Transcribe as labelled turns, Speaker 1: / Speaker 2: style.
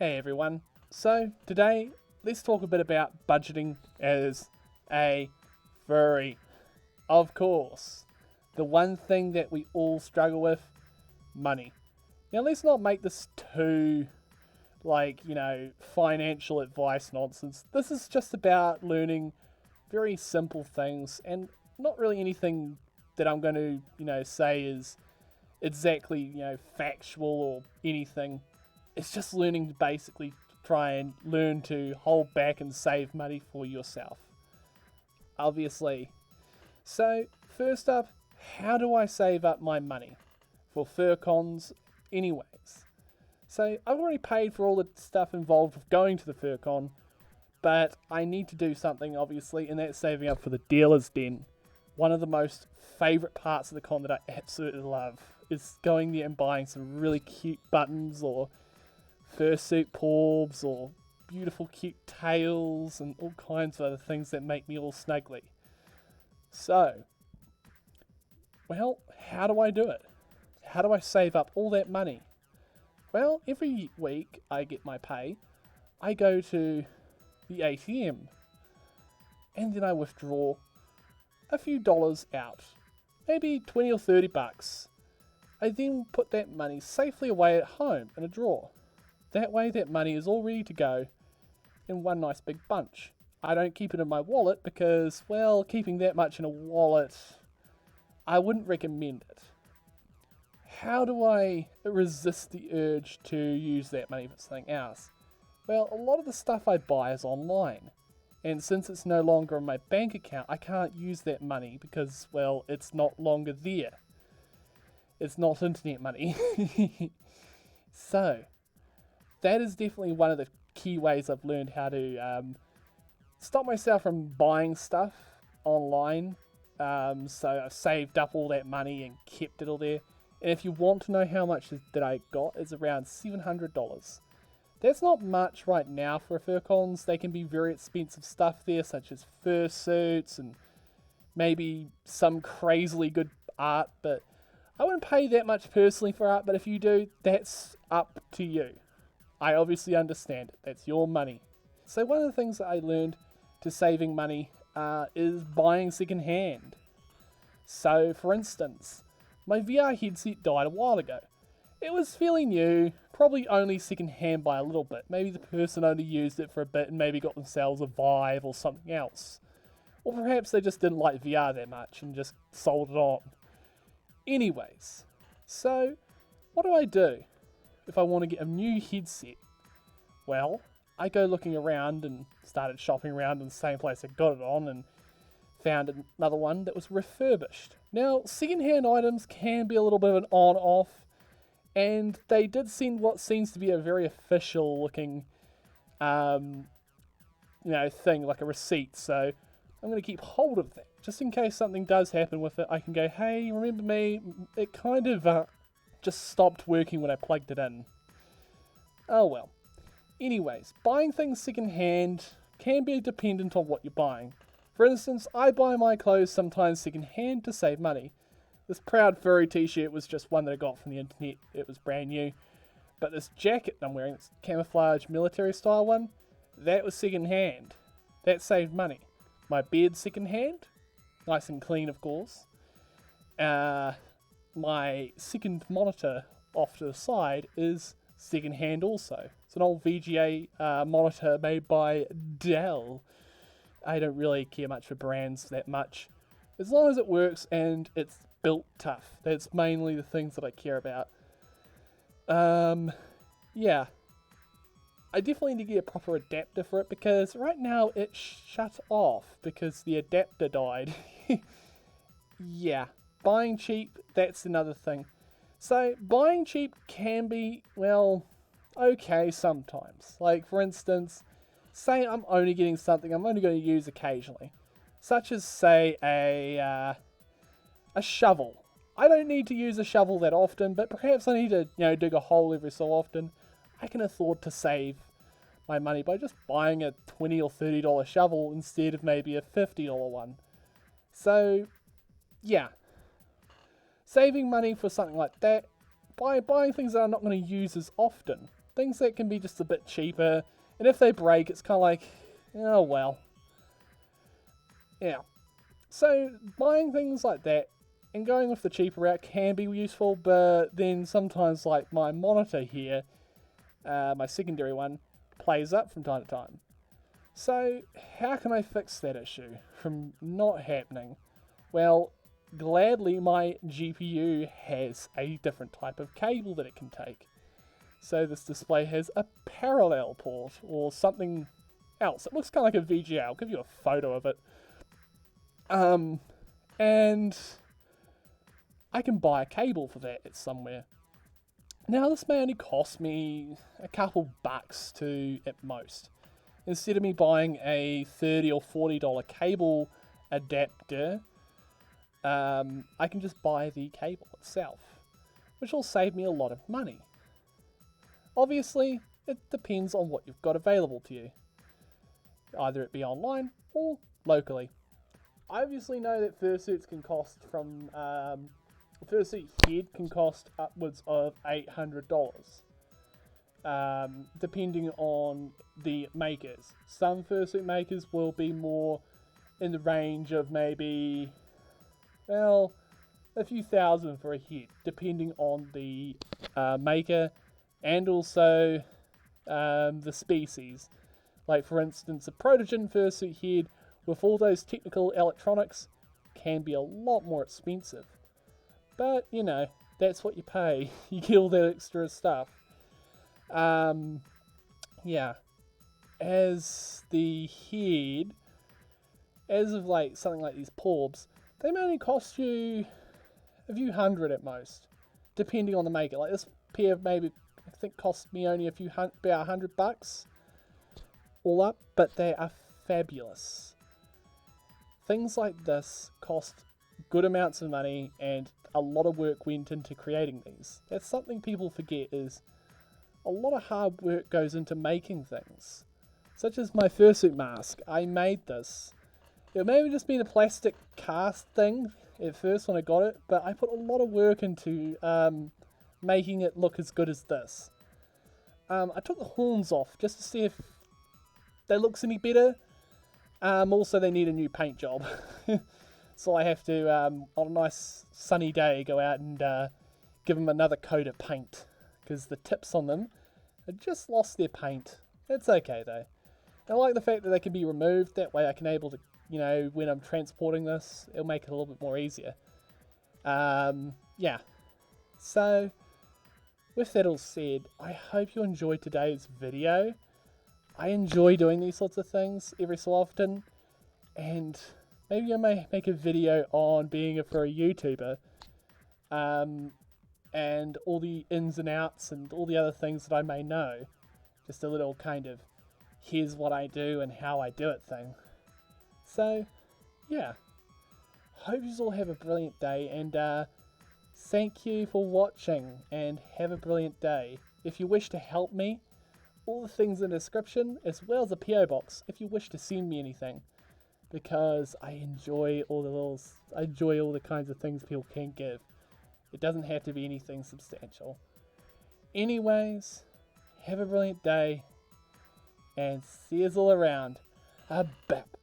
Speaker 1: Hey everyone. So today, let's talk a bit about budgeting as a furry. Of course, the one thing that we all struggle with, money. Now let's not make this too financial advice nonsense. This is just about learning very simple things and not really anything that I'm going to, say is exactly, factual or anything. It's just learning to basically try and learn to hold back and save money for yourself. Obviously. So, first up, how do I save up my money for fur cons anyways? So, I've already paid for all the stuff involved with going to the fur con, but I need to do something obviously, and that's saving up for the dealer's den. One of the most favourite parts of the con that I absolutely love is going there and buying some really cute buttons or fursuit paws or beautiful cute tails and all kinds of other things that make me all snuggly. So, well, how do I do it? How do I save up all that money? Well, every week I get my pay, I go to the ATM and then I withdraw a few dollars out, maybe 20 or 30 bucks. I then put that money safely away at home in a drawer. That way that money is all ready to go in one nice big bunch. I don't keep it in my wallet because, well, keeping that much in a wallet, I wouldn't recommend it. How do I resist the urge to use that money for something else? Well, a lot of the stuff I buy is online. And since it's no longer in my bank account, I can't use that money because, well, it's not longer there. It's not internet money. So, that is definitely one of the key ways I've learned how to stop myself from buying stuff online. So I've saved up all that money and kept it all there. And if you want to know how much that I got, it's around $700. That's not much right now for fur cons. They can be very expensive stuff there, such as fursuits and maybe some crazily good art, but I wouldn't pay that much personally for art, but if you do, that's up to you. I obviously understand it. That's your money. So one of the things that I learned to saving money is buying secondhand. So for instance, my VR headset died a while ago. It was fairly new, probably only secondhand by a little bit. Maybe the person only used it for a bit and maybe got themselves a Vive or something else. Or perhaps they just didn't like VR that much and just sold it on. Anyways, so what do if I want to get a new headset? Well, I go looking around and started shopping around in the same place I got it on and found another one that was refurbished. Now, secondhand items can be a little bit of an on-off, and they did send what seems to be a very official looking thing, like a receipt, so I'm going to keep hold of that. Just in case something does happen with it, I can go, hey, remember me? It kind of just stopped working when I plugged it in. Oh well. Anyways, buying things secondhand can be dependent on what you're buying. For instance, I buy my clothes sometimes secondhand to save money. This Proud Furry t-shirt was just one that I got from the internet. It was brand new. But this jacket I'm wearing, this camouflage military style one, that was secondhand. That saved money. My bed secondhand. Nice and clean, of course. My second monitor off to the side is secondhand also. It's an old VGA monitor made by Dell. I don't really care much for brands that much. As long as it works and it's built tough. That's mainly the things that I care about. Yeah. I definitely need to get a proper adapter for it because right now it shut off because the adapter died. Yeah. Buying cheap, that's another thing. So, buying cheap can be, well, okay sometimes. Like, for instance, say I'm only getting something I'm only going to use occasionally. Such as, say, a shovel. I don't need to use a shovel that often, but perhaps I need to, dig a hole every so often. I can afford to save my money by just buying a $20 or $30 shovel instead of maybe a $50 one. So, yeah. Saving money for something like that buying things that I'm not going to use as often. Things that can be just a bit cheaper, and if they break, it's kind of like, oh well. Yeah. So buying things like that and going with the cheaper route can be useful, but then sometimes, like my monitor here, my secondary one, plays up from time to time. So how can I fix that issue from not happening? Well, gladly my GPU has a different type of cable that it can take. So this display has a parallel port or something else. It looks kind of like a VGA. I'll give you a photo of it. And I can buy a cable for that at somewhere. Now this may only cost me a couple bucks to at most. Instead of me buying a $30 or $40 cable adapter, I can just buy the cable itself, which will save me a lot of money. Obviously, it depends on what you've got available to you, either it be online or locally. I obviously know that fursuits can cost from, a fursuit head can cost upwards of $800, depending on the makers. Some fursuit makers will be more in the range of maybe, well, a few thousand for a head, depending on the maker and also the species. Like for instance, a protogen fursuit head with all those technical electronics can be a lot more expensive. But, you know, that's what you pay. You get all that extra stuff. Yeah. As the head, as of like something like these Porbs, they may only cost you a few hundred at most, depending on the maker. Like this pair maybe, I think, cost me only about $100 all up, but they are fabulous. Things like this cost good amounts of money, and a lot of work went into creating these. That's something people forget, is a lot of hard work goes into making things. Such as my fursuit mask. I made this. It may have just been a plastic cast thing at first when I got it, but I put a lot of work into making it look as good as this. I took the horns off just to see if they looks any better. Also, they need a new paint job. So I have to, on a nice sunny day, go out and give them another coat of paint, because the tips on them have just lost their paint. It's okay though. I like the fact that they can be removed. That way I can able to, you know, when I'm transporting this, it'll make it a little bit more easier. Yeah. So, with that all said, I hope you enjoyed today's video. I enjoy doing these sorts of things every so often, and maybe I may make a video on being a furry YouTuber, and all the ins and outs and all the other things that I may know. Just a little kind of, here's what I do and how I do it thing. So, yeah. Hope you all have a brilliant day, and thank you for watching, and have a brilliant day. If you wish to help me, all the things in the description, as well as a PO box if you wish to send me anything, because I enjoy all the kinds of things people can give. It doesn't have to be anything substantial. Anyways, have a brilliant day, and see us all around. A bap.